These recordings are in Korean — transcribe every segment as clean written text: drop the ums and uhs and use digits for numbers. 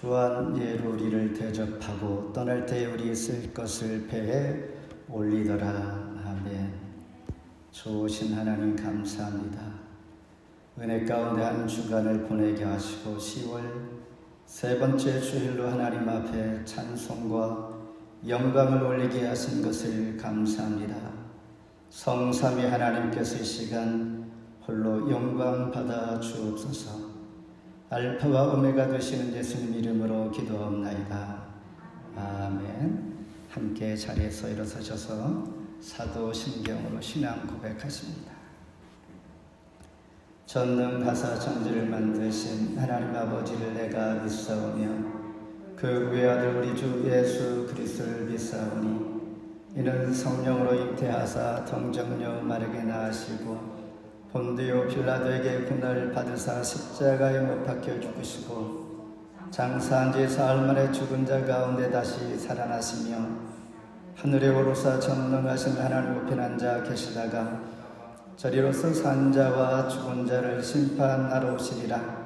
후한 예로 우리를 대접하고 떠날 때 우리 쓸 것을 배에 올리더라. 아멘. 좋으신 하나님 감사합니다. 은혜 가운데 한 주간을 보내게 하시고 10월 세 번째 주일로 하나님 앞에 찬송과 영광을 올리게 하신 것을 감사합니다. 성삼위 하나님께서 이 시간 홀로 영광 받아 주옵소서. 알파와 오메가 되시는 예수님 이름으로 기도하옵나이다. 아멘. 함께 자리에서 일어서셔서 사도신경으로 신앙 고백하십니다. 전능하사 천지를 만드신 하나님 아버지를 내가 믿사오며 그 외아들 우리 주 예수 그리스도를 믿사오니 이는 성령으로 잉태하사 동정녀 마르게 낳으시고 본디오 빌라도에게 고난을 받으사 십자가에 못 박혀 죽으시고 장사한 지 사흘 만에 죽은 자 가운데 다시 살아나시며 하늘에 오르사 전능하신 하나님 우편 앉아 계시다가 저리로서 산 자와 죽은 자를 심판하러 오시리라.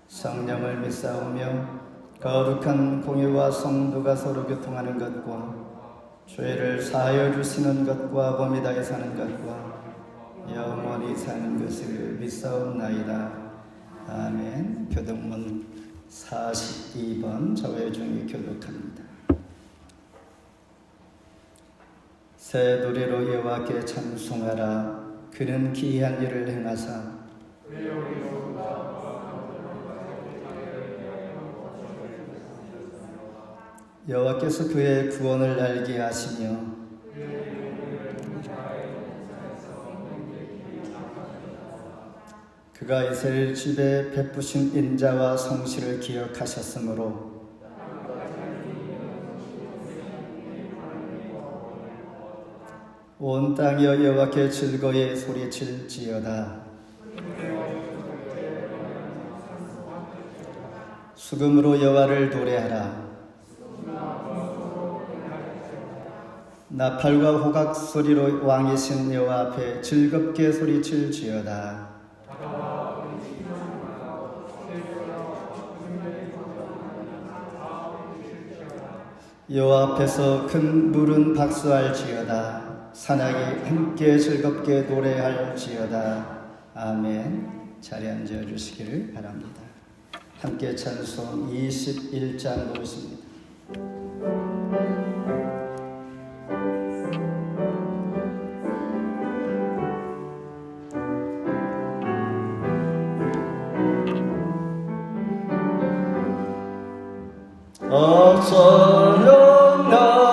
성령을 믿사오며 거룩한 공의와 성도가 서로 교통하는 것과 죄를 사하여 주시는 것과 범이 다해 사는 것과 영원히 사는 것을 믿사옵나이다. 아멘. 교독문 42번 저회중이 교독합니다. 새 노래로 여호와께 찬송하라. 그는 기이한 일을 행하사 여호와께서 그의 구원을 알게 하시며 그가 이스라엘 집에 베푸신 인자와 성실을 기억하셨으므로 온 땅이여 여호와께 즐거이 소리칠지어다. 수금으로 여호와를 노래하라. 나팔과 호각 소리로 왕이신 여호와 앞에 즐겁게 소리칠지어다. 여호와 앞에서 큰 물은 박수할지어다. 사나이 함께 즐겁게 노래할지어다. 아멘. 자리에 앉아 주시기를 바랍니다. 함께 찬송 21장 부르십니다.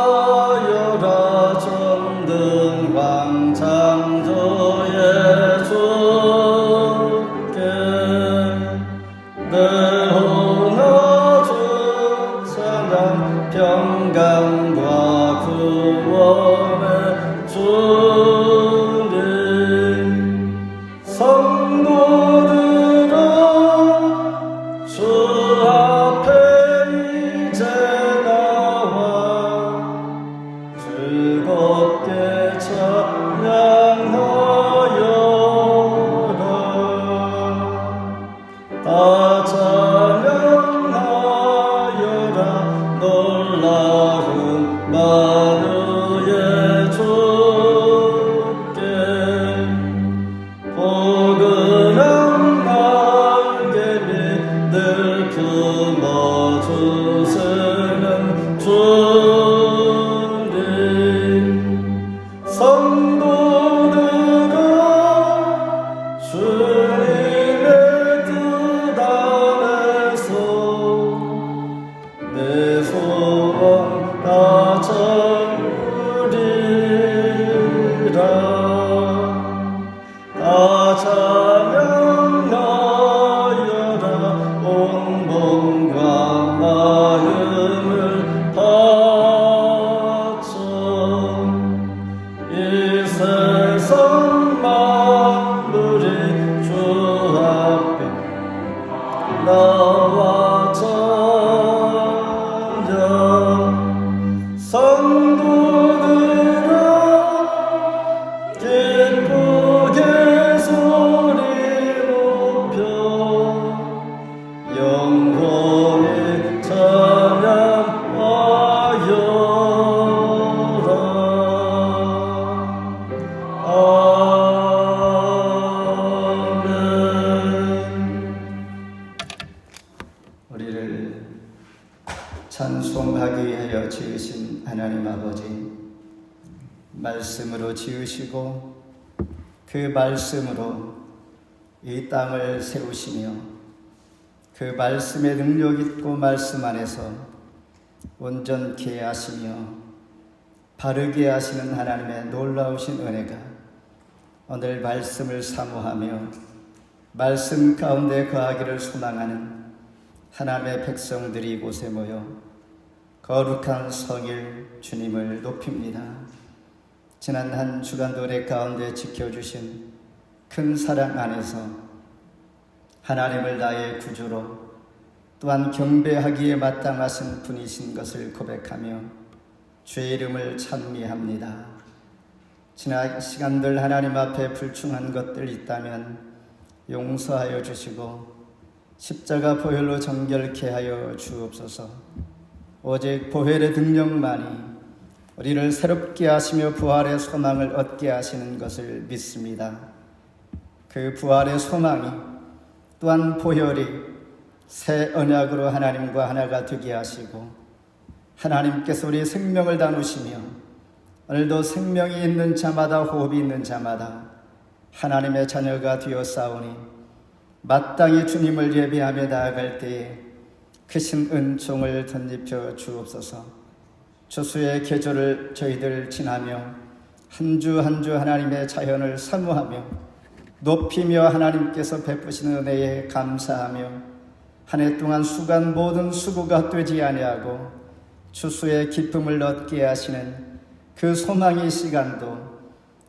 찬양하여라 전등왕 창조의 주께 내어나 주 찬양 평강과 구원의 주님 성도들아 주 앞에 이제 나와 즐겁게 찬양하여라. 다 찬양하여라. 놀라운 만유의 주께 포근한 날개미 늘 품어주시는 주님 성도들아 주님의 뜻 안에서 내 소원 다 채우리라. 다 찬양하여라. 온 몸과 마음을 바쳐 이 세상 만물이 주 앞에 나와 찬양. 성도들아 기쁘게 소리 높여 영광의 찬양 우리를 찬송하기 위하여 지으신 하나님 아버지, 말씀으로 지으시고 그 말씀으로 이 땅을 세우시며 그 말씀의 능력 있고 말씀 안에서 온전케 하시며 바르게 하시는 하나님의 놀라우신 은혜가 오늘 말씀을 사모하며 말씀 가운데 거하기를 소망하는 하나님의 백성들이 이곳에 모여 거룩한 성일 주님을 높입니다. 지난 한 주간도 우리 가운데 지켜주신 큰 사랑 안에서 하나님을 나의 구주로 또한 경배하기에 마땅하신 분이신 것을 고백하며 주의 이름을 찬미합니다. 지난 시간들 하나님 앞에 불충한 것들 있다면 용서하여 주시고 십자가 보혈로 정결케 하여 주옵소서. 오직 보혈의 능력만이 우리를 새롭게 하시며 부활의 소망을 얻게 하시는 것을 믿습니다. 그 부활의 소망이 또한 보혈이 새 언약으로 하나님과 하나가 되게 하시고 하나님께서 우리 생명을 나누시며 오늘도 생명이 있는 자마다 호흡이 있는 자마다 하나님의 자녀가 되었사오니 마땅히 주님을 예배하며 나아갈 때에 크신 은총을 덧입혀 주옵소서. 추수의 계절을 저희들 지나며 한 주 한 주 하나님의 자연을 사모하며 높이며 하나님께서 베푸시는 은혜에 감사하며 한 해 동안 수고한 모든 수고가 되지 아니하고 추수의 기쁨을 얻게 하시는 그 소망의 시간도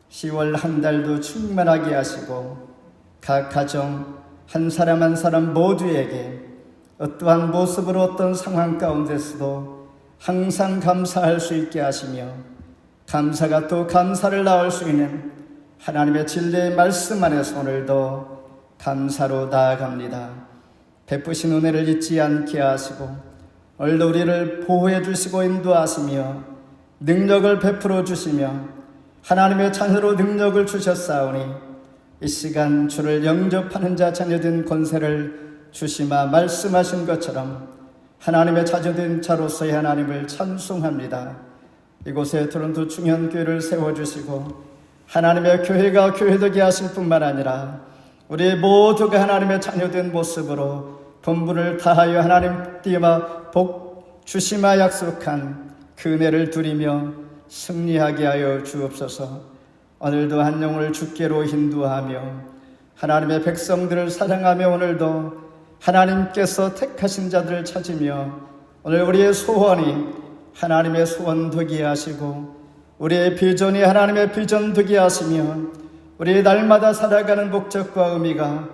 10월 한 달도 충만하게 하시고 각 가정 한 사람 한 사람 모두에게 어떠한 모습으로 어떤 상황 가운데서도 항상 감사할 수 있게 하시며 감사가 또 감사를 낳을 수 있는 하나님의 진리의 말씀 안에서 오늘도 감사로 나아갑니다. 베푸신 은혜를 잊지 않게 하시고 오늘도 우리를 보호해 주시고 인도하시며 능력을 베풀어 주시며 하나님의 자녀로 능력을 주셨사오니 이 시간 주를 영접하는 자 자녀된 권세를 주시마 말씀하신 것처럼 하나님의 자녀된 자로서의 하나님을 찬송합니다. 이곳에 토론토 중현교회를 세워주시고 하나님의 교회가 교회되게 하실 뿐만 아니라 우리 모두가 하나님의 자녀된 모습으로 본분을 다하여 하나님 띠마 복 주시마 약속한 그 은혜를 누리며 승리하게 하여 주옵소서. 오늘도 한 영혼을 주께로 인도하며 하나님의 백성들을 사랑하며 오늘도 하나님께서 택하신 자들을 찾으며 오늘 우리의 소원이 하나님의 소원 되게 하시고 우리의 비전이 하나님의 비전 되게 하시며 우리 날마다 살아가는 목적과 의미가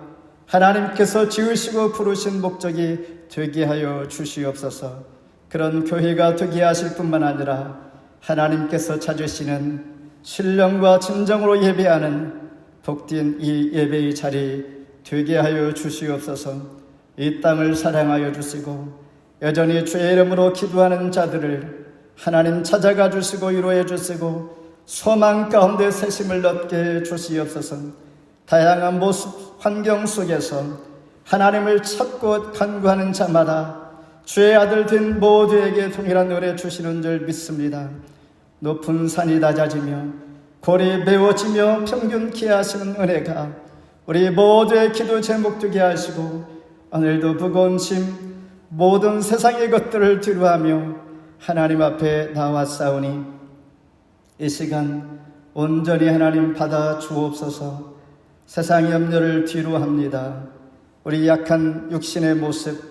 하나님께서 지으시고 부르신 목적이 되게 하여 주시옵소서. 그런 교회가 되게 하실 뿐만 아니라 하나님께서 찾으시는 신령과 진정으로 예배하는 복된 이 예배의 자리 되게 하여 주시옵소서. 이 땅을 사랑하여 주시고 여전히 주의 이름으로 기도하는 자들을 하나님 찾아가 주시고 위로해 주시고 소망 가운데 새심을 얻게 주시옵소서. 다양한 모습 환경 속에서 하나님을 찾고 간구하는 자마다 주의 아들 된 모두에게 동일한 은혜 주시는 줄 믿습니다. 높은 산이 낮아지며 골이 메워지며 평균케 하시는 은혜가 우리 모두의 기도 제목 되게 하시고 오늘도 무거운 짐 모든 세상의 것들을 뒤로하며 하나님 앞에 나왔사오니 이 시간 온전히 하나님 받아 주옵소서. 세상의 염려를 뒤로합니다. 우리 약한 육신의 모습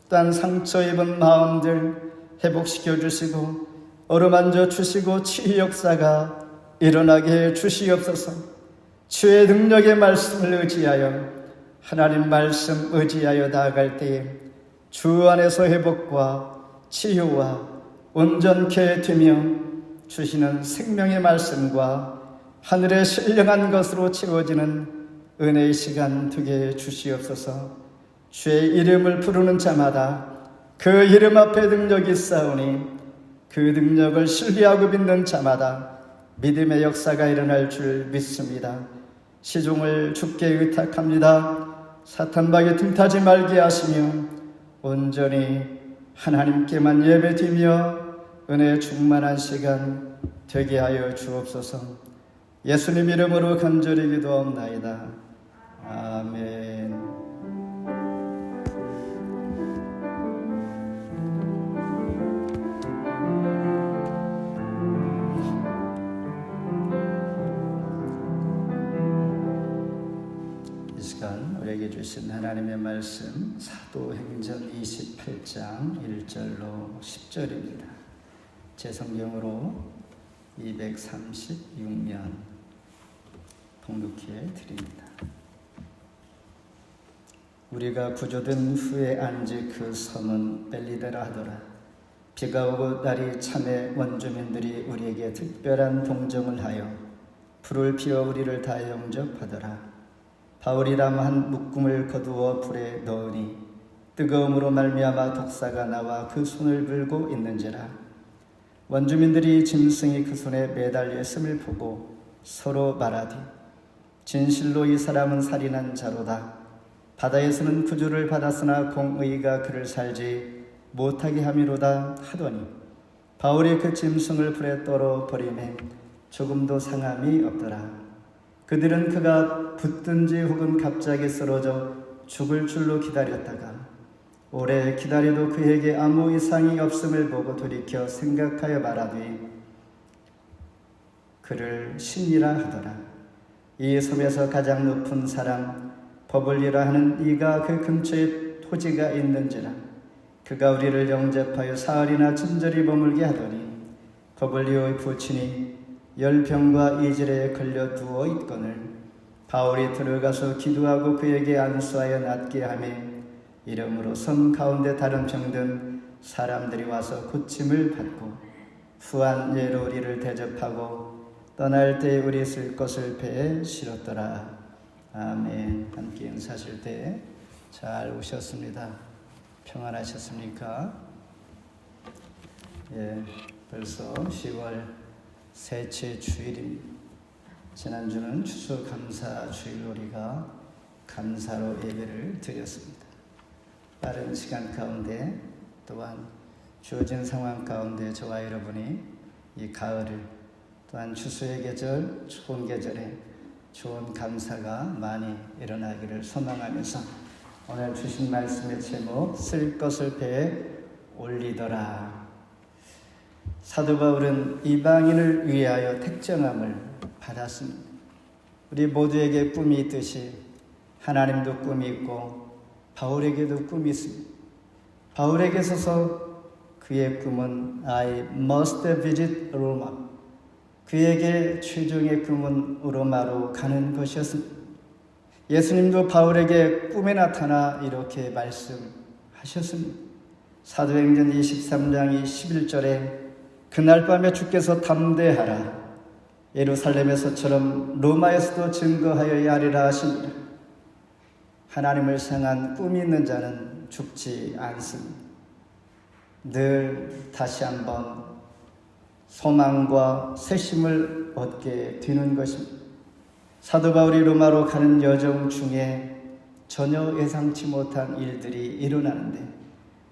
또한 상처 입은 마음들 회복시켜 주시고 어루만져 주시고 치유 역사가 일어나게 해 주시옵소서. 주의 능력의 말씀을 의지하여 하나님 말씀 의지하여 나아갈 때에 주 안에서 회복과 치유와 온전케 되며 주시는 생명의 말씀과 하늘의 신령한 것으로 채워지는 은혜의 시간 되게 주시옵소서. 주의 이름을 부르는 자마다 그 이름 앞에 능력이 있사오니 그 능력을 신뢰하고 믿는 자마다 믿음의 역사가 일어날 줄 믿습니다. 시종을 주께 의탁합니다. 사탄박에 틈타지 말게 하시며 온전히 하나님께만 예배드리며 은혜 충만한 시간 되게 하여 주옵소서. 예수님 이름으로 간절히 기도하옵나이다. 아멘. 우리에게 주신 하나님의 말씀 사도행전 28장 1절로 10절입니다. 제 성경으로 236면 봉독해 드립니다. 우리가 구조된 후에 앉은 그 섬은 벨리데라 하더라. 비가 오고 날이 참에 원주민들이 우리에게 특별한 동정을 하여 불을 피워 우리를 다 영접하더라. 바울이람 한 묶음을 거두어 불에 넣으니 뜨거움으로 말미암아 독사가 나와 그 손을 불고 있는지라. 원주민들이 짐승이 그 손에 매달려 있음을 보고 서로 말하되 진실로 이 사람은 살인한 자로다. 바다에서는 구주를 받았으나 공의가 그를 살지 못하게 함이로다 하더니 바울이 그 짐승을 불에 떨어 버리매 조금도 상함이 없더라. 그들은 그가 붙든지 혹은 갑자기 쓰러져 죽을 줄로 기다렸다가 오래 기다려도 그에게 아무 이상이 없음을 보고 돌이켜 생각하여 말하되 그를 신이라 하더라. 이 섬에서 가장 높은 사람 버블리라 하는 이가 그 근처에 토지가 있는지라. 그가 우리를 영접하여 사흘이나 친절히 머물게 하더니 버블리의 부친이 열병과 이질에 걸려 누워 있거늘 바울이 들어가서 기도하고 그에게 안수하여 낫게 하며 이름으로 섬 가운데 다른 병든 사람들이 와서 고침을 받고 후한 예로 우리를 대접하고 떠날 때 우리 쓸 것을 배에 실었더라. 아멘. 함께 인사하실 때 잘 오셨습니다. 평안하셨습니까? 벌써 10월 셋째 주일입니다. 지난주는 추수감사 주일 우리가 감사로 예배를 드렸습니다. 빠른 시간 가운데 또한 주어진 상황 가운데 저와 여러분이 이 가을을 또한 추수의 계절, 추운 계절에 좋은 감사가 많이 일어나기를 소망하면서 오늘 주신 말씀의 제목 쓸 것을 배에 올리더라. 사도 바울은 이방인을 위하여 택정함을 받았습니다. 우리 모두에게 꿈이 있듯이 하나님도 꿈이 있고 바울에게도 꿈이 있습니다. 바울에게 있어서 그의 꿈은 I must visit Roma. 그에게 최종의 꿈은 로마로 가는 것이었습니다. 예수님도 바울에게 꿈에 나타나 이렇게 말씀하셨습니다. 사도행전 23장 11절에 그날 밤에 주께서 담대하라. 예루살렘에서처럼 로마에서도 증거하여야 하리라 하시니라. 하나님을 향한 꿈이 있는 자는 죽지 않습니다. 늘 다시 한번 소망과 새심을 얻게 되는 것입니다. 사도 바울이 로마로 가는 여정 중에 전혀 예상치 못한 일들이 일어나는데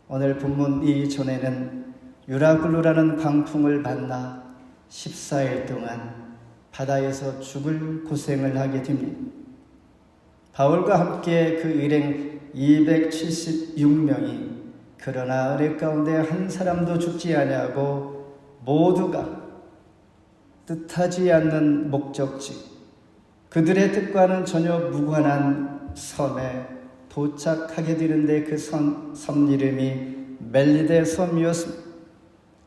오늘 본문 이전에는 유라굴루라는 광풍을 만나 14일 동안 바다에서 죽을 고생을 하게 됩니다. 바울과 함께 그 일행 276명이 그러나 은혜 가운데 한 사람도 죽지 아니하고 모두가 뜻하지 않는 목적지 그들의 뜻과는 전혀 무관한 섬에 도착하게 되는데 그 섬 이름이 멜리데 섬이었습니다.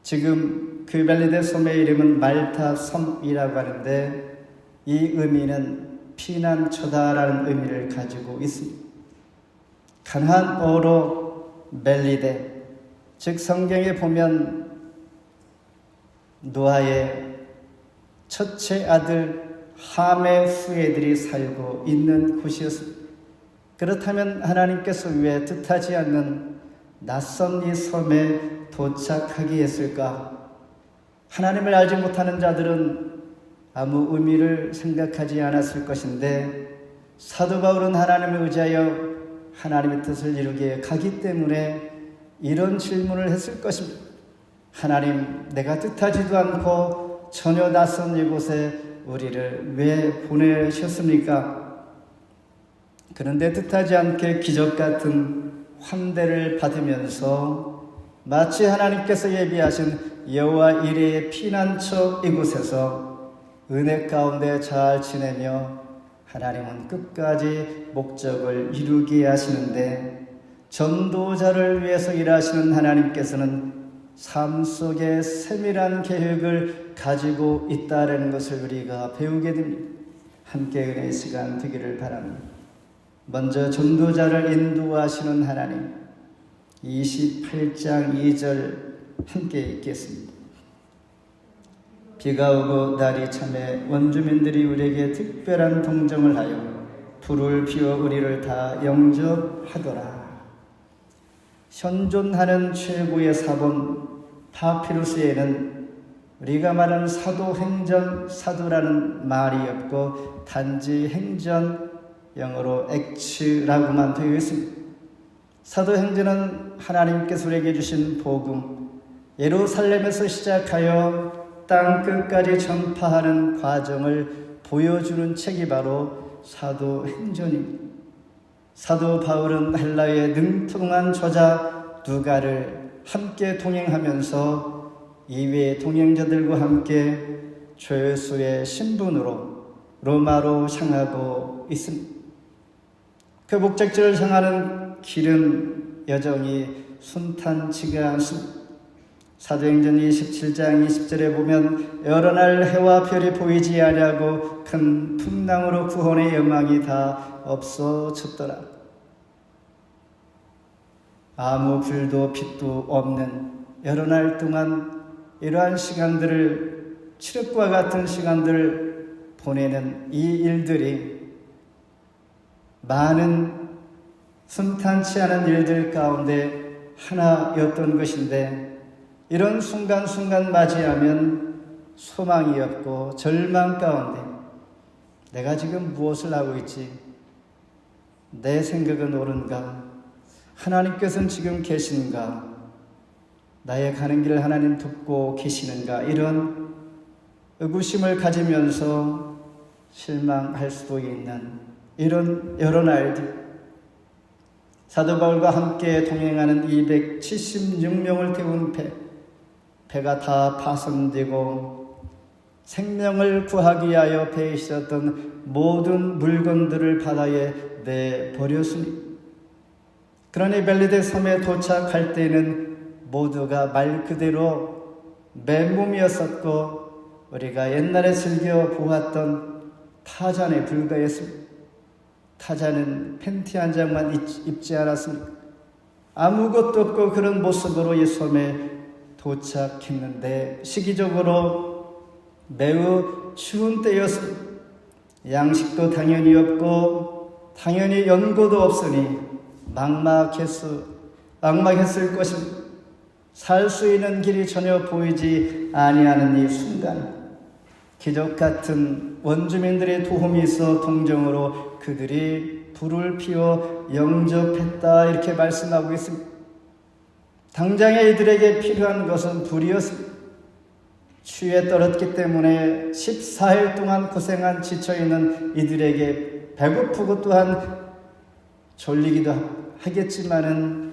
지금 그 멜리데 섬의 이름은 말타 섬이라고 하는데 이 의미는 피난처다라는 의미를 가지고 있습니다. 가나안어로 멜리데, 즉 성경에 보면 노아의 첫째 아들 함의 후예들이 살고 있는 곳이었습니다. 그렇다면 하나님께서 왜 뜻하지 않는 낯선 이 섬에 도착하게 했을까? 하나님을 알지 못하는 자들은 아무 의미를 생각하지 않았을 것인데 사도 바울은 하나님을 의지하여 하나님의 뜻을 이루게 가기 때문에 이런 질문을 했을 것입니다. 하나님, 내가 뜻하지도 않고 전혀 낯선 이곳에 우리를 왜 보내셨습니까? 그런데 뜻하지 않게 기적 같은 환대를 받으면서 마치 하나님께서 예비하신 여호와 이레의 피난처 이곳에서 은혜 가운데 잘 지내며 하나님은 끝까지 목적을 이루게 하시는데, 전도자를 위해서 일하시는 하나님께서는 삶 속에 세밀한 계획을 가지고 있다는 것을 우리가 배우게 됩니다. 함께 은혜의 시간 되기를 바랍니다. 먼저 전도자를 인도하시는 하나님, 28장 2절 함께 읽겠습니다. 비가 오고 날이 참에 원주민들이 우리에게 특별한 동정을 하여 불을 피워 우리를 다 영접하더라. 현존하는 최고의 사본 파피루스에는 우리가 말하는 사도행전, 사도라는 말이 없고 단지 행전, 영어로 액츠라고만 되어 있습니다. 사도행전은 하나님께서 우리에게 주신 복음, 예루살렘에서 시작하여 땅 끝까지 전파하는 과정을 보여주는 책이 바로 사도행전입니다. 사도 바울은 헬라의 능통한 저자 누가를 함께 동행하면서 이외의 동행자들과 함께 죄수의 신분으로 로마로 향하고 있습니다. 그 목적지를 향하는 길은 여정이 순탄치가 않습니다. 사도행전 27장 20절에 보면 여러 날 해와 별이 보이지 아니하고 큰 풍랑으로 구원의 영광이 다 없어졌더라. 아무 불도 빛도 없는 여러 날 동안 이러한 시간들을, 칠흑과 같은 시간들을 보내는 이 일들이 많은 순탄치 않은 일들 가운데 하나였던 것인데, 이런 순간순간 맞이하면 소망이 없고 절망 가운데 내가 지금 무엇을 하고 있지? 내 생각은 옳은가? 하나님께서는 지금 계신가? 나의 가는 길을 하나님 돕고 계시는가? 이런 의구심을 가지면서 실망할 수도 있는 이런 여러 날들, 사도 바울과 함께 동행하는 276명을 태운 배가 다 파손되고 생명을 구하기 위하여 배에 있었던 모든 물건들을 바다에 내버렸으니, 그러니 벨리데 섬에 도착할 때는 모두가 말 그대로 맨몸이었었고 우리가 옛날에 즐겨 보았던 타잔에 불과했습니다. 타잔은 팬티 한 장만 입지 않았습니까? 아무것도 없고 그런 모습으로 이 섬에 도착했는데 시기적으로 매우 추운 때였습니다. 양식도 당연히 없고 당연히 연고도 없으니 막막했을 것입니다. 살 수 있는 길이 전혀 보이지 아니하는 이 순간, 기적 같은 원주민들의 도움이 있어 동정으로 그들이 불을 피워 영접했다, 이렇게 말씀하고 있습니다. 당장에 이들에게 필요한 것은 불이었습니다. 추위에 떨었기 때문에 14일 동안 고생한 지쳐있는 이들에게 배고프고 또한 졸리기도 하겠지만은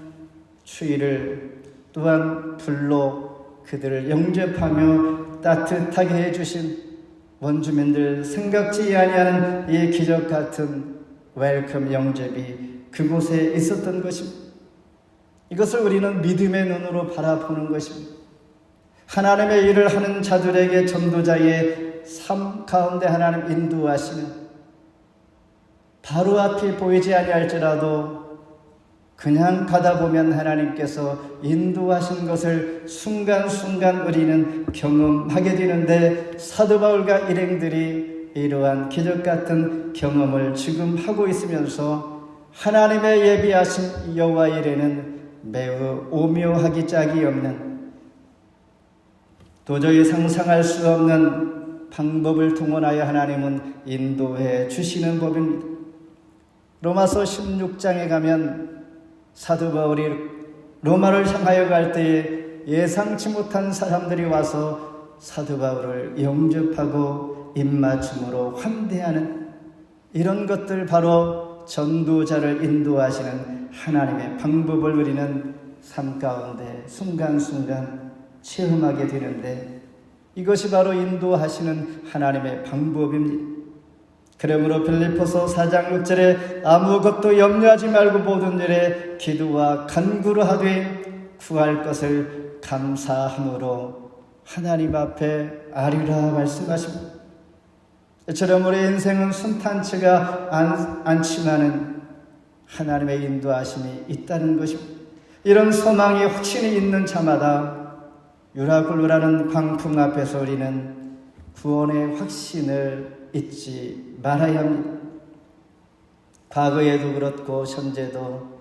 추위를 또한 불로 그들을 영접하며 따뜻하게 해주신 원주민들, 생각지 아니하는 이 기적 같은 웰컴 영접이 그곳에 있었던 것입니다. 이것을 우리는 믿음의 눈으로 바라보는 것입니다. 하나님의 일을 하는 자들에게 전도자의 삶 가운데 하나님 인도하시는, 바로 앞이 보이지 아니할지라도 그냥 가다 보면 하나님께서 인도하신 것을 순간순간 우리는 경험하게 되는데, 사도 바울과 일행들이 이러한 기적 같은 경험을 지금 하고 있으면서 하나님의 예비하신 여호와 이레는 매우 오묘하기 짝이 없는, 도저히 상상할 수 없는 방법을 동원하여 하나님은 인도해 주시는 법입니다. 로마서 16장에 가면 사도 바울이 로마를 향하여 갈 때에 예상치 못한 사람들이 와서 사도 바울을 영접하고 입맞춤으로 환대하는 이런 것들, 바로 전도자를 인도하시는 하나님의 방법을 우리는 삶 가운데 순간순간 체험하게 되는데, 이것이 바로 인도하시는 하나님의 방법입니다. 그러므로 빌립보서 4장 6절에 아무것도 염려하지 말고 모든 일에 기도와 간구로 하되 구할 것을 감사함으로 하나님 앞에 아뢰라 말씀하십니다. 이처럼 우리 인생은 순탄치가 않지만은 하나님의 인도하심이 있다는 것입니다. 이런 소망이 확신이 있는 자마다 유라굴루라는 광풍 앞에서 우리는 구원의 확신을 잊지 말아야 합니다. 과거에도 그렇고 현재도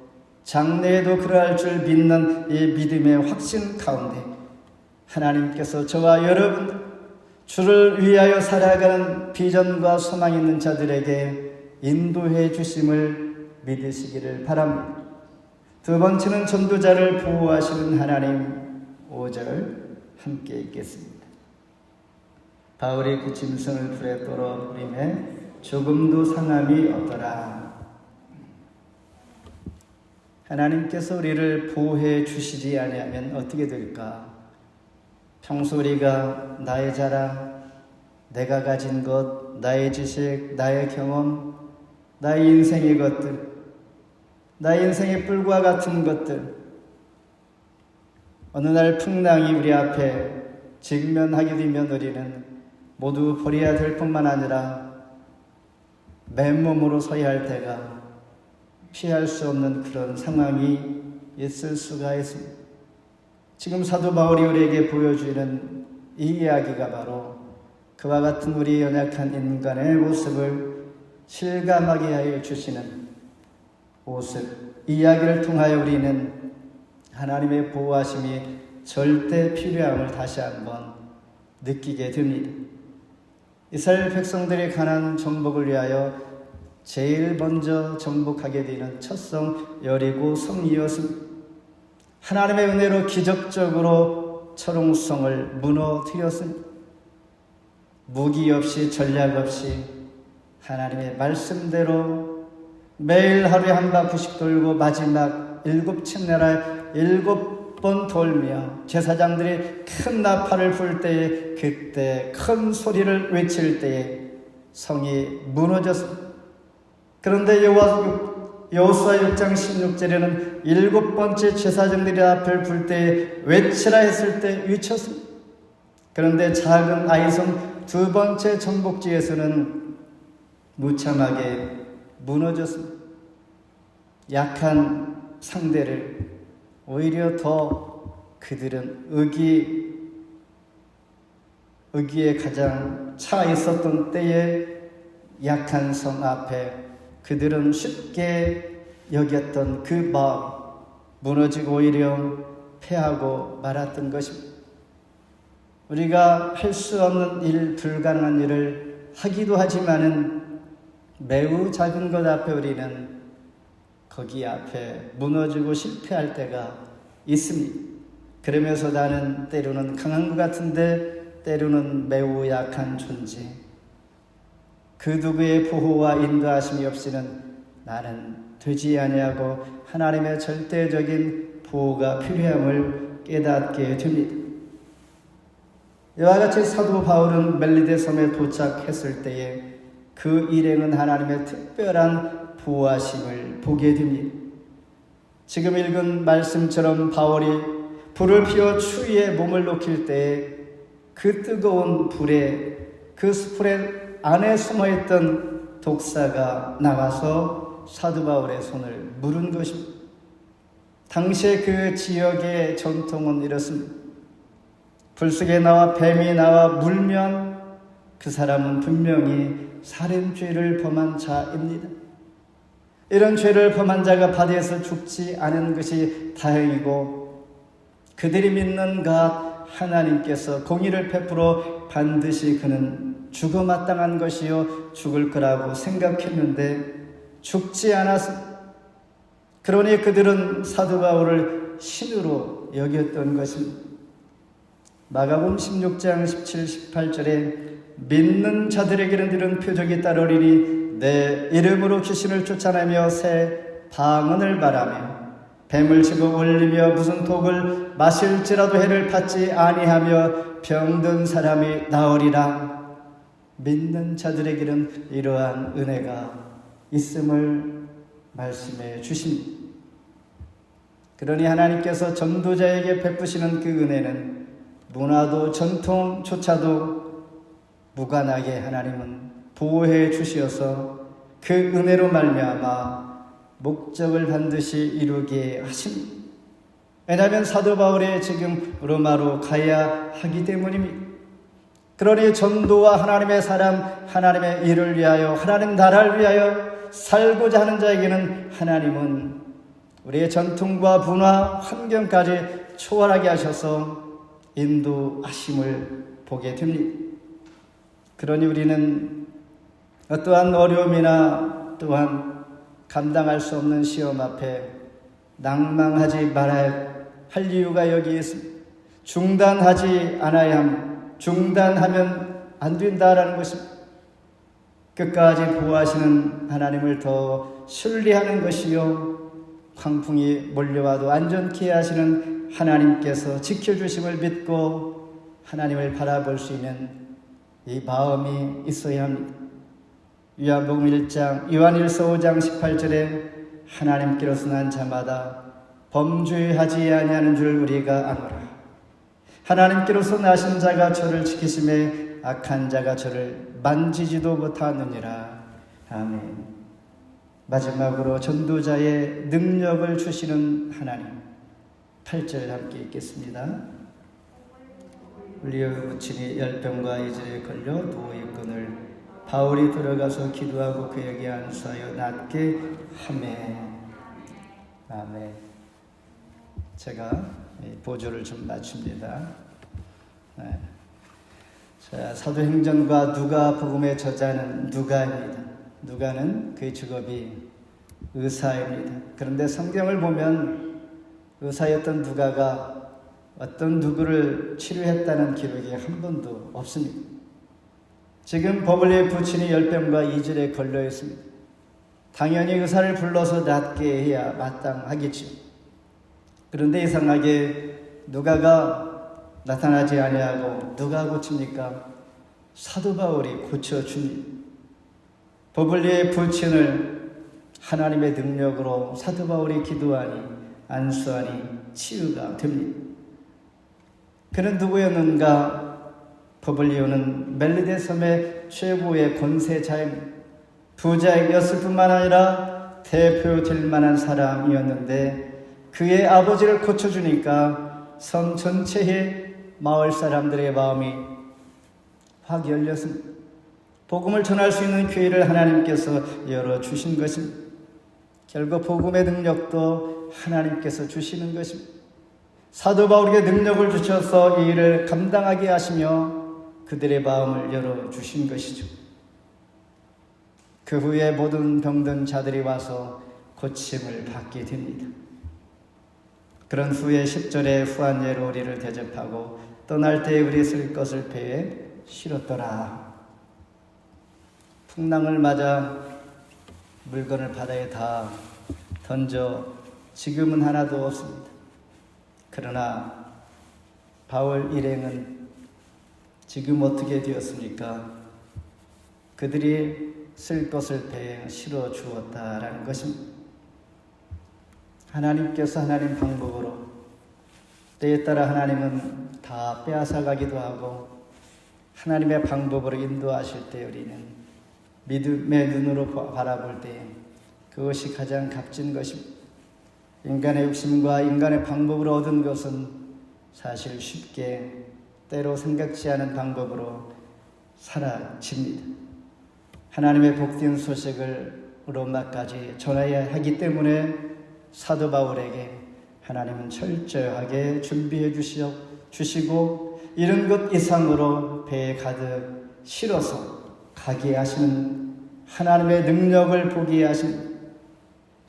장래에도 그러할 줄 믿는 이 믿음의 확신 가운데 하나님께서 저와 여러분, 주를 위하여 살아가는 비전과 소망 있는 자들에게 인도해 주심을 믿으시기를 바랍니다. 두 번째는 전도자를 보호하시는 하나님. 5절 함께 읽겠습니다. 바울이 그 짐승을 불에 떨어 버림에 조금도 상함이 없더라. 하나님께서 우리를 보호해 주시지 아니하면 어떻게 될까? 평소 우리가 나의 자랑, 내가 가진 것, 나의 지식, 나의 경험, 나의 인생의 것들, 나의 인생의 뿔과 같은 것들, 어느 날 풍랑이 우리 앞에 직면하게 되면 우리는 모두 버려야 될 뿐만 아니라 맨몸으로 서야 할 때가 피할 수 없는 그런 상황이 있을 수가 있습니다. 지금 사도 바울이 우리에게 보여주는 이 이야기가 바로 그와 같은 우리 연약한 인간의 모습을 실감하게 하여 주시는 모습, 이 이야기를 통하여 우리는 하나님의 보호하심이 절대 필요함을 다시 한번 느끼게 됩니다. 이스라엘 백성들의 가나안 정복을 위하여 제일 먼저 정복하게 되는 첫 성 여리고 성이었습니다. 하나님의 은혜로 기적적으로 철옹성을 무너뜨렸습니다. 무기 없이 전략 없이 하나님의 말씀대로 매일 하루에 한 바퀴씩 돌고 마지막 7층내라 7번 돌며 제사장들이 큰 나팔을 불 때에, 그때 큰 소리를 외칠 때에 성이 무너졌습니다. 그런데 여호수아 6장 16절에는 7번째 제사장들이 앞을 불 때에 외치라 했을 때 외쳤습니다. 그런데 작은 아이성 2번째 정복지에서는 무참하게 무너졌습니다. 약한 상대를 오히려 더 그들은 의기에 가장 차 있었던 때에 약한 성 앞에 그들은 쉽게 여겼던 그 마음, 무너지고 오히려 패하고 말았던 것입니다. 우리가 할 수 없는 일, 불가능한 일을 하기도 하지만은 매우 작은 것 앞에 우리는 거기 앞에 무너지고 실패할 때가 있습니다. 그러면서 나는 때로는 강한 것 같은데 때로는 매우 약한 존재. 그 누구의 보호와 인도하심이 없이는 나는 되지 아니하고 하나님의 절대적인 보호가 필요함을 깨닫게 됩니다. 이와 같이 사도 바울은 멜리데 섬에 도착했을 때에 그 일행은 하나님의 특별한 보호하심을 보게 됩니다. 지금 읽은 말씀처럼 바울이 불을 피워 추위에 몸을 녹일 때에 그 뜨거운 불에 그 수풀에 안에 숨어있던 독사가 나와서 사도 바울의 손을 물은 것입니다. 당시에 그 지역의 전통은 이렇습니다. 불속에 나와 뱀이 나와 물면 그 사람은 분명히 살인죄를 범한 자입니다. 이런 죄를 범한 자가 바다에서 죽지 않은 것이 다행이고 그들이 믿는 것 하나님께서 공의를 베풀어 반드시 그는 죽어마땅한 것이요 죽을 거라고 생각했는데 죽지 않았습니다. 그러니 그들은 사도 바울을 신으로 여겼던 것입니다. 마가복음 16장 17, 18절에 믿는 자들에게는 이런 표적이 따르리니 내 이름으로 귀신을 쫓아내며 새 방언을 말하며 뱀을 집어 올리며 무슨 독을 마실지라도 해를 받지 아니하며 병든 사람이 나으리라. 믿는 자들에게는 이러한 은혜가 있음을 말씀해 주십니다. 그러니 하나님께서 전도자에게 베푸시는 그 은혜는 문화도 전통조차도 무관하게 하나님은 보호해 주시어서 그 은혜로 말미암아 목적을 반드시 이루게 하십니다. 왜냐하면 사도 바울이 지금 로마로 가야 하기 때문입니다. 그러니 전도와 하나님의 사람, 하나님의 일을 위하여, 하나님 나라를 위하여 살고자 하는 자에게는 하나님은 우리의 전통과 문화, 환경까지 초월하게 하셔서 인도하심을 보게 됩니다. 그러니 우리는 어떠한 어려움이나 또한 감당할 수 없는 시험 앞에 낭망하지 말아야 할 이유가 여기 있습니다. 중단하지 않아야 합니다. 중단하면 안 된다라는 것입니다. 끝까지 보호하시는 하나님을 더 신뢰하는 것이요, 광풍이 몰려와도 안전케 하시는 하나님께서 지켜주심을 믿고 하나님을 바라볼 수 있는 이 마음이 있어야 합니다. 요한복음 1장, 요한일서 5장 18절에 하나님께로서 난 자마다 범죄하지 아니하는 줄 우리가 아노라. 하나님께로서 나신 자가 저를 지키심에 악한 자가 저를 만지지도 못하느니라. 아멘. 마지막으로 전도자의 능력을 주시는 하나님, 8절 함께 읽겠습니다. 울리어 부친이 열병과 이절에 걸려 부의 끈을 바울이 들어가서 기도하고 그에게 안수하여 낫게 하매. 아멘. 제가 보조를 좀 낮춥니다. 네. 자, 사도행전과 누가복음의 저자는 누가입니다. 누가는 그의 직업이 의사입니다. 그런데 성경을 보면 의사였던 누가가 어떤 누구를 치료했다는 기록이 한 번도 없습니다. 지금 버블리의 부친이 열병과 이절에 걸려 있습니다. 당연히 의사를 불러서 낫게 해야 마땅하겠죠. 그런데 이상하게 누가가 나타나지 아니하고 누가 고칩니까? 사도 바울이 고쳐줍니다. 버블리의 부친을 하나님의 능력으로 사도 바울이 기도하니 안수하니 치유가 됩니다. 그는 누구였는가? 버블리오는 멜리데 섬의 최고의 권세자입니다. 부자였을 뿐만 아니라 대표될 만한 사람이었는데 그의 아버지를 고쳐주니까 섬 전체의 마을 사람들의 마음이 확 열렸습니다. 복음을 전할 수 있는 기회를 하나님께서 열어주신 것입니다. 결국 복음의 능력도 하나님께서 주시는 것입니다. 사도 바울에게 능력을 주셔서 이 일을 감당하게 하시며 그들의 마음을 열어주신 것이죠. 그 후에 모든 병든 자들이 와서 고침을 받게 됩니다. 그런 후에 10절에 후한 예로 우리를 대접하고 떠날 때에 우리 쓸 것을 배에 실었더라. 풍랑을 맞아 물건을 바다에 다 던져 지금은 하나도 없습니다. 그러나 바울 일행은 지금 어떻게 되었습니까? 그들이 쓸 것을 배에 실어 주었다라는 것입니다. 하나님께서 하나님 방법으로 때에 따라 하나님은 다 빼앗아가기도 하고 하나님의 방법으로 인도하실 때 우리는 믿음의 눈으로 바라볼 때 그것이 가장 값진 것입니다. 인간의 욕심과 인간의 방법으로 얻은 것은 사실 쉽게 때로 생각지 않은 방법으로 사라집니다. 하나님의 복된 소식을 로마까지 전해야 하기 때문에 사도 바울에게 하나님은 철저하게 준비해 주시고 이런 것 이상으로 배에 가득 실어서 가게 하시는 하나님의 능력을 보게 하십니다.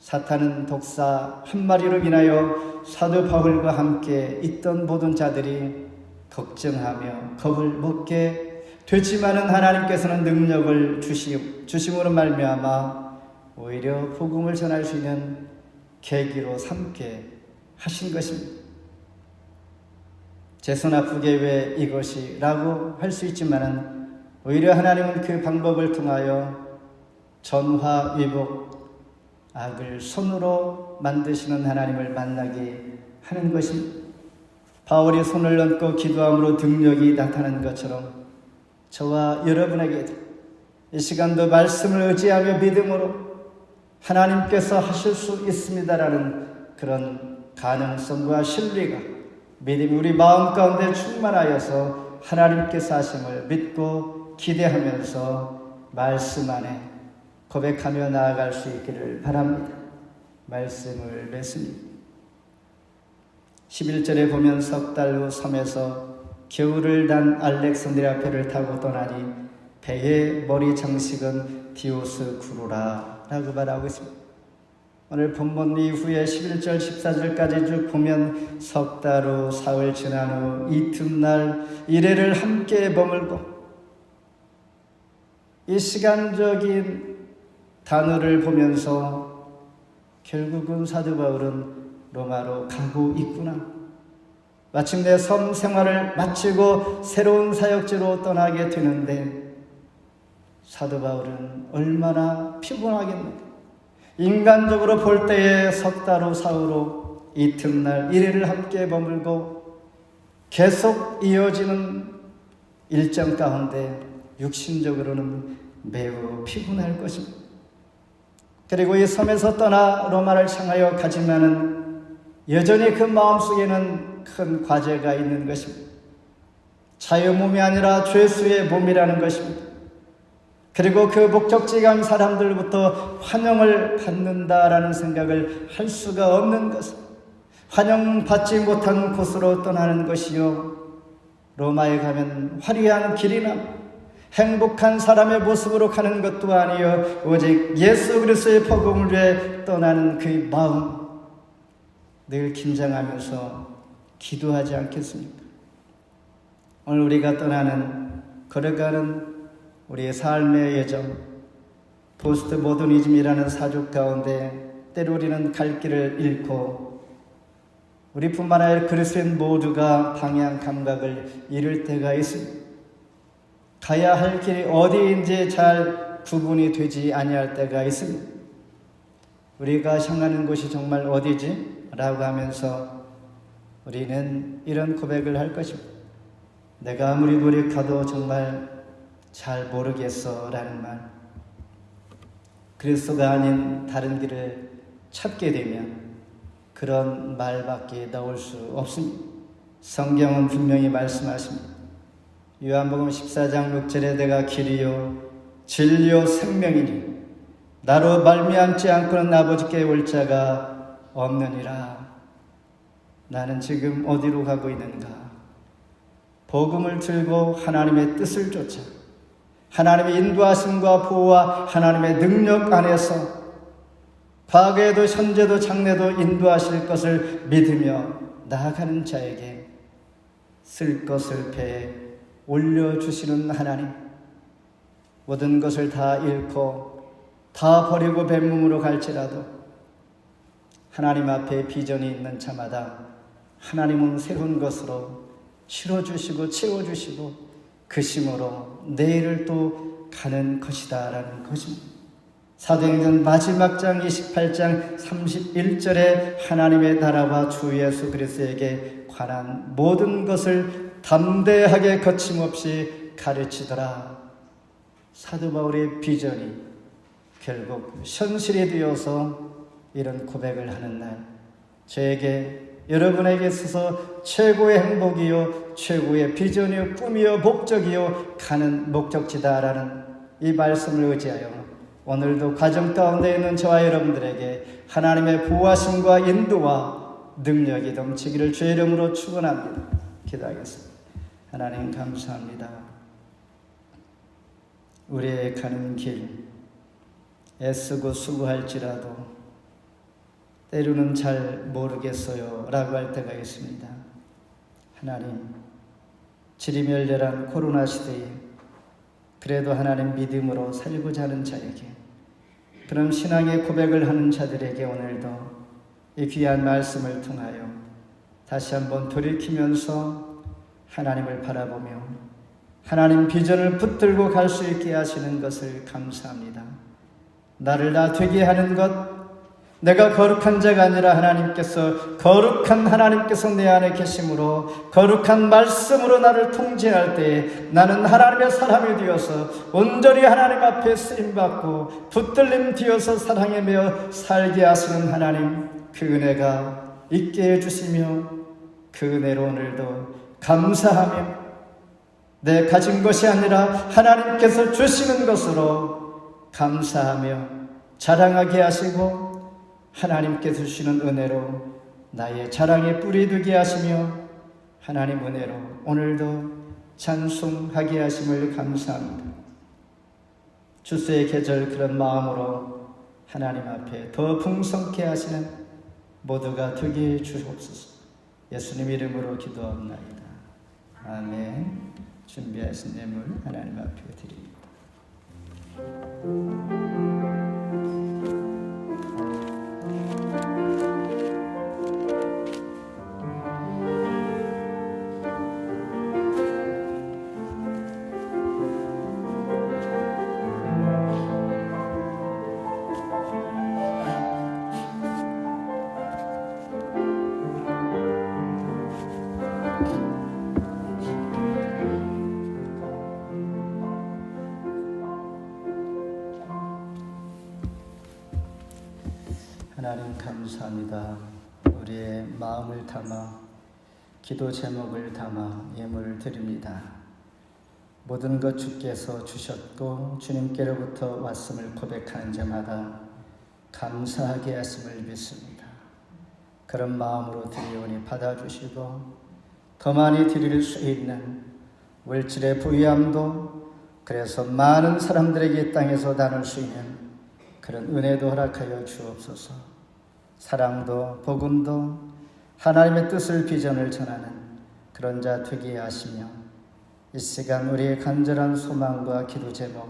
사탄은 독사 한 마리로 인하여 사도 바울과 함께 있던 모든 자들이 걱정하며 겁을 먹게 되지만은 하나님께서는 능력을 주심으로 말미암아 오히려 복음을 전할 수 있는 계기로 삼게 하신 것입니다. 제 손 아프게 왜 이것이라고 할 수 있지만은 오히려 하나님은 그 방법을 통하여 전화위복 악을 손으로 만드시는 하나님을 만나게 하는 것입니다. 바울이 손을 얹고 기도함으로 능력이 나타난 것처럼 저와 여러분에게도 이 시간도 말씀을 의지하며 믿음으로 하나님께서 하실 수 있습니다라는 그런 가능성과 신뢰가 믿음이 우리 마음 가운데 충만하여서 하나님께서 하심을 믿고 기대하면서 말씀 안에 고백하며 나아갈 수 있기를 바랍니다. 말씀을 맺습니다. 11절에 보면 석 달 후 섬에서 겨울을 난 알렉산드리아 배를 타고 떠나니 배의 머리 장식은 디오스 구로라 라고 말하고 있습니다. 오늘 본문 이후에 11절 14절까지 쭉 보면 석 달 후 사흘 지난 후 이튿날 이래를 함께 머물고, 이 시간적인 단어를 보면서 결국은 사도 바울은 로마로 가고 있구나, 마침내 섬 생활을 마치고 새로운 사역지로 떠나게 되는데 사도 바울은 얼마나 피곤하겠는가. 인간적으로 볼 때에 석 달 후 사흘 후 이튿날 이래를 함께 머물고 계속 이어지는 일정 가운데 육신적으로는 매우 피곤할 것입니다. 그리고 이 섬에서 떠나 로마를 향하여 가지만은 여전히 그 마음속에는 큰 과제가 있는 것입니다. 자유 몸이 아니라 죄수의 몸이라는 것입니다. 그리고 그 목적지 간 사람들부터 환영을 받는다라는 생각을 할 수가 없는 것은 환영받지 못한 곳으로 떠나는 것이요, 로마에 가면 화려한 길이나 행복한 사람의 모습으로 가는 것도 아니요, 오직 예수 그리스도의 복음을 위해 떠나는 그 마음, 늘 긴장하면서 기도하지 않겠습니까? 오늘 우리가 떠나는, 걸어가는 우리의 삶의 예정, 포스트 모더니즘이라는 사족 가운데 때로 우리는 갈 길을 잃고 우리뿐만 아니라 그리스도인 모두가 방향 감각을 잃을 때가 있습니다. 가야 할 길이 어디인지 잘 구분이 되지 아니할 때가 있습니다. 우리가 향하는 곳이 정말 어디지? 라고 하면서 우리는 이런 고백을 할 것입니다. 내가 아무리 노력해도 정말 잘 모르겠어 라는 말. 그리스도가 아닌 다른 길을 찾게 되면 그런 말밖에 나올 수 없습니다. 성경은 분명히 말씀하십니다. 요한복음 14장 6절에 내가 길이요 진리요 생명이니 나로 말미암지 않고는 아버지께 올 자가 없느니라. 나는 지금 어디로 가고 있는가? 복음을 들고 하나님의 뜻을 쫓아 하나님의 인도하심과 보호와 하나님의 능력 안에서 과거에도 현재도 장래도 인도하실 것을 믿으며 나아가는 자에게 쓸 것을 배에 올려주시는 하나님, 모든 것을 다 잃고 다 버리고 뱀몸으로 갈지라도 하나님 앞에 비전이 있는 자마다 하나님은 새로운 것으로 실어주시고 채워주시고 그 심으로 내일을 또 가는 것이다 라는 것입니다. 사도행전 마지막 장 28장 31절에 하나님의 나라와 주 예수 그리스도에게 관한 모든 것을 담대하게 거침없이 가르치더라. 사도 바울의 비전이 결국 현실이 되어서 이런 고백을 하는 날, 저에게 여러분에게 있어서 최고의 행복이요 최고의 비전이요 꿈이요 목적이요 가는 목적지다라는 이 말씀을 의지하여 오늘도 가정 가운데 있는 저와 여러분들에게 하나님의 보호하심과 인도와 능력이 넘치기를 주의 이름으로 축원합니다. 기도하겠습니다. 하나님 감사합니다. 우리의 가는 길 애쓰고 수고할지라도 때로는 잘 모르겠어요 라고 할 때가 있습니다. 하나님, 지리멸렬한 코로나 시대에 그래도 하나님 믿음으로 살고자 하는 자에게, 그런 신앙의 고백을 하는 자들에게 오늘도 이 귀한 말씀을 통하여 다시 한번 돌이키면서 하나님을 바라보며 하나님 비전을 붙들고 갈 수 있게 하시는 것을 감사합니다. 나를 나 되게 하는 것, 내가 거룩한 자가 아니라 거룩한 하나님께서 내 안에 계심으로 거룩한 말씀으로 나를 통제할 때에 나는 하나님의 사람이 되어서 온전히 하나님 앞에 쓰임받고 붙들림 되어서 사랑에 매어 살게 하시는 하나님, 그 은혜가 있게 해주시며 그 은혜로 오늘도 감사하며 내 가진 것이 아니라 하나님께서 주시는 것으로 감사하며 자랑하게 하시고 하나님께서 주시는 은혜로 나의 자랑의 뿌리 되게 하시며 하나님 은혜로 오늘도 찬송하게 하심을 감사합니다. 주수의 계절 그런 마음으로 하나님 앞에 더 풍성케 하시는 모두가 되게 주옵소서. 예수님 이름으로 기도합나이다. 아멘. 준비하신 예물 하나님 앞에 드립니다. 하나님 감사합니다. 우리의 마음을 담아 기도 제목을 담아 예물을 드립니다. 모든 것 주께서 주셨고 주님께로부터 왔음을 고백하는 자마다 감사하게 하심을 믿습니다. 그런 마음으로 드리오니 받아주시고 더 많이 드릴 수 있는 물질의 부유함도, 그래서 많은 사람들에게 이 땅에서 나눌 수 있는 그런 은혜도 허락하여 주옵소서. 사랑도 복음도 하나님의 뜻을 비전을 전하는 그런 자 되게 하시며 이 시간 우리의 간절한 소망과 기도 제목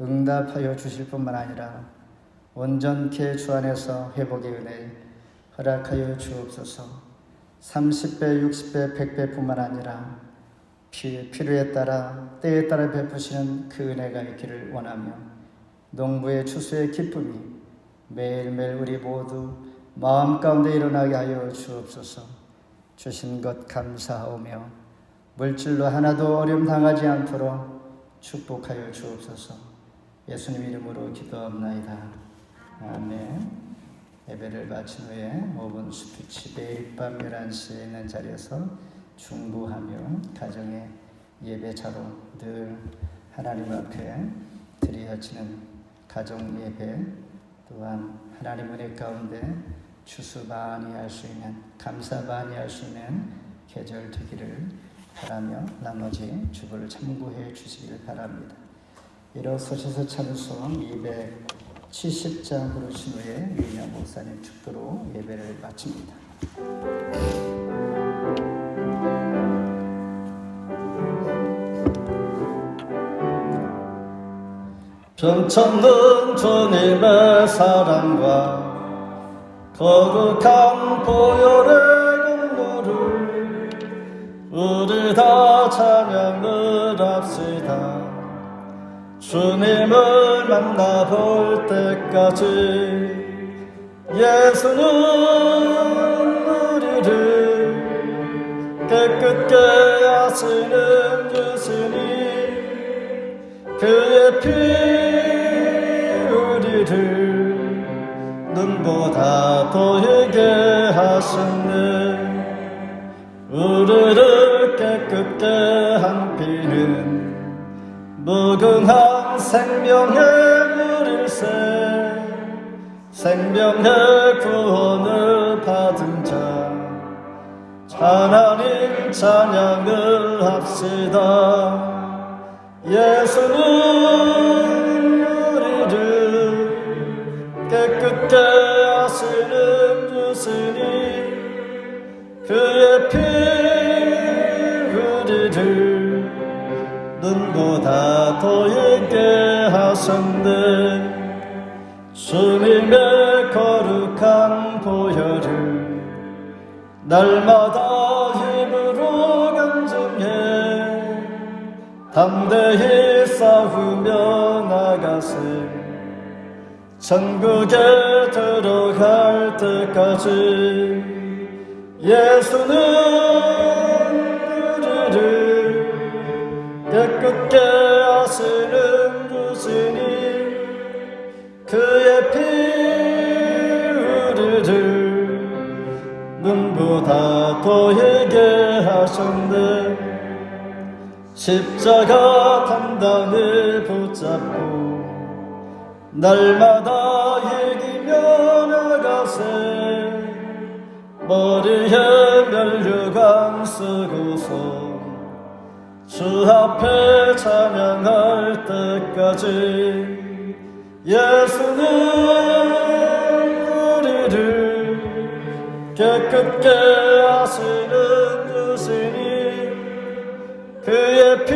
응답하여 주실 뿐만 아니라 온전케 주 안에서 회복의 은혜 허락하여 주옵소서. 30배, 60배, 100배 뿐만 아니라 필요에 따라 때에 따라 베푸시는 그 은혜가 있기를 원하며 농부의 추수의 기쁨이 매일매일 우리 모두 마음 가운데 일어나게 하여 주옵소서. 주신 것 감사하오며 물질로 하나도 어려움 당하지 않도록 축복하여 주옵소서. 예수님 이름으로 기도합나이다. 아멘. 예배를 마친 후에 5분 스피치 매일 밤 11시에 있는 자리에서 중보하며 가정의 예배자로 늘 하나님 앞에 드려지는 가정 예배, 또한 하나님 은혜 가운데 추수 많이 할 수 있는, 감사 많이 할 수 있는 계절 되기를 바라며 나머지 주보를 참고해 주시길 바랍니다. 일어서셔서 찬송 270장 부르신 후에 유인영 목사님 축도로 예배를 마칩니다. 변천는 주님의 사랑과 거룩한 보혈의 공로를 우리 다 찬양을 합시다. 주님을 만나볼 때까지 예수는 우리를 깨끗게 하시는 주시니 그의 피 우리를 눈보다 더하게 하시네. 우리를 깨끗게 한 피는 무궁한 생명의 물일세. 생명의 구원을 받은 자 하나님 찬양을 합시다. 예수는 우리를 깨끗게 하시는 피 흘리를 눈보다 더 있게 하셨네. 주님의 거룩한 보혈을 날마다 힘으로 간증해 담대히 싸우며 나가세. 천국에 들어갈 때까지 예수는 우리를 깨끗게 하시는 주시니 그의 피 우리를 눈보다 더 희게 하셨네. 십자가 단단히 붙잡고 날마다 이기며 나가세. 머리에 면류관 쓰고서 주 앞에 찬양할 때까지 예수는 우리를 깨끗게 하시는 주시니 그의 피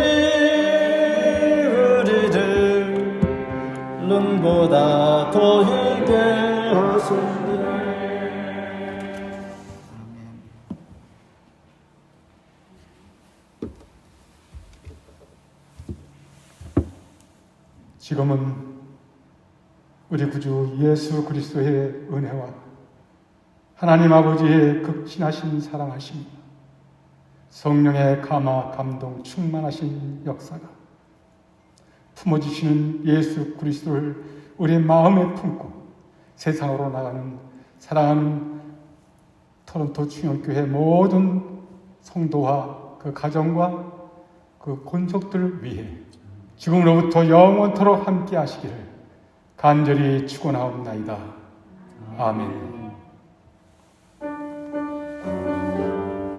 우리를 눈보다 더 희게 하셨네. 지금은 우리 구주 예수 그리스도의 은혜와 하나님 아버지의 극진하신 사랑하심, 성령의 감화 감동 충만하신 역사가 품어주시는 예수 그리스도를 우리 마음에 품고 세상으로 나가는 사랑하는 토론토 충영교회 모든 성도와 그 가정과 그 권속들을 위해 지금으로부터 영원토록 함께 하시기를 간절히 축원하옵나이다. 아멘.